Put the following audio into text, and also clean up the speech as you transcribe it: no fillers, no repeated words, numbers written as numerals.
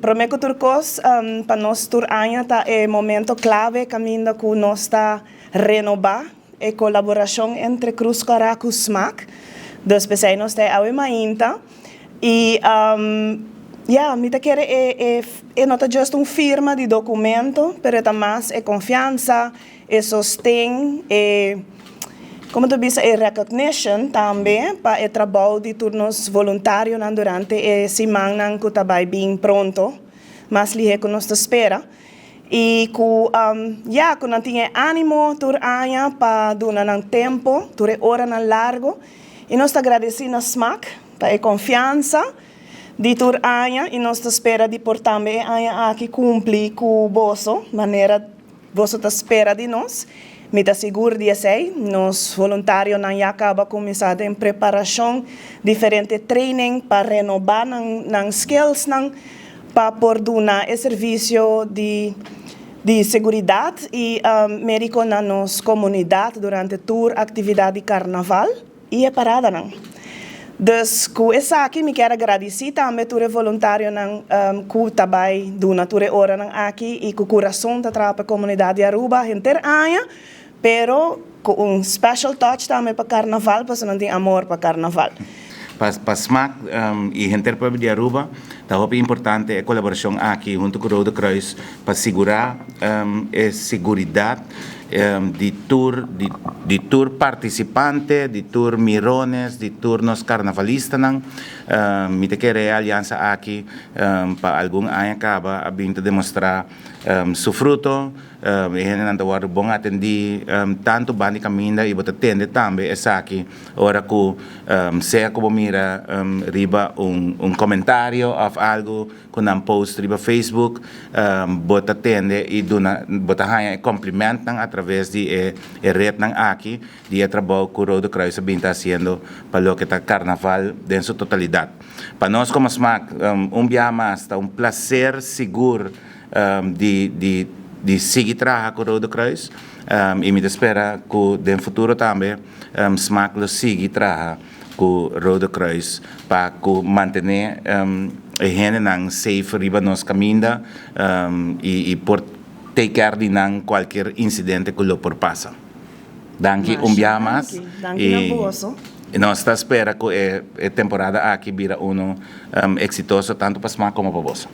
prometo turcos para nós turanya tá é momento clave caminho com nós tá renovar a colaboração entre Cruz Caracu e SMAC. Dus we zijn nog steeds oude mainta. E me te quer não é just firma de documento, pero também é confiança, é sostém, como tu disse, é recognition também para o trabalho de turnos voluntários durante a semana que está bem pronto, mas li que nós espera. E que não tinha ânimo turanya para dar tempo, ture hora na largo, e nós agradecemos a SMAC para a confiança de turanya e nós espera de por também aqui cumprir com o bolso, maneira você espera de nós. Me dá seguro de sei, nós voluntários não acaba começar em preparação, diferente training para renovar nas skills, para por dar o serviço de segurança e médico na nossa comunidade durante a tour atividade de carnaval e a parada não. Dus com essa aqui me quero agradecer também ture voluntário que também do nature hora aqui e com o coração da trapa comunidade de Aruba inteira pero com special touch também para carnaval, porque não tem amor para carnaval. Para SMAC e gente do de Aruba, é importante a colaboração aqui junto com o Rode Kruis para segurar a segurança de tour participante, de tour mirones, de tour nos carnavalistas. Me te quer a aliança aqui para algum ano acaba a vir demonstrar seu fruto. E gente não está bom atender tanto bandi caminha e botar tende também essa aqui ora que seja como mira riba comentário ou algo com um post riba Facebook botar tende e botar ganha cumprimento através de rede aqui de trabalho que o Rode Kruis está fazendo para o que está carnaval em sua totalidade. Para nós como SMAC dia mais está prazer seguro de seguir trabalhando com o Rode Kruis e me espera que no futuro também SMAC lo siga trabalhando com o Rode Kruis para manter a gente safe riba nos caminho e por take care de qualquer incidente que lo por passa. Danke dia mais e nós está espera que a temporada aqui vira exitoso tanto para SMAC como para você.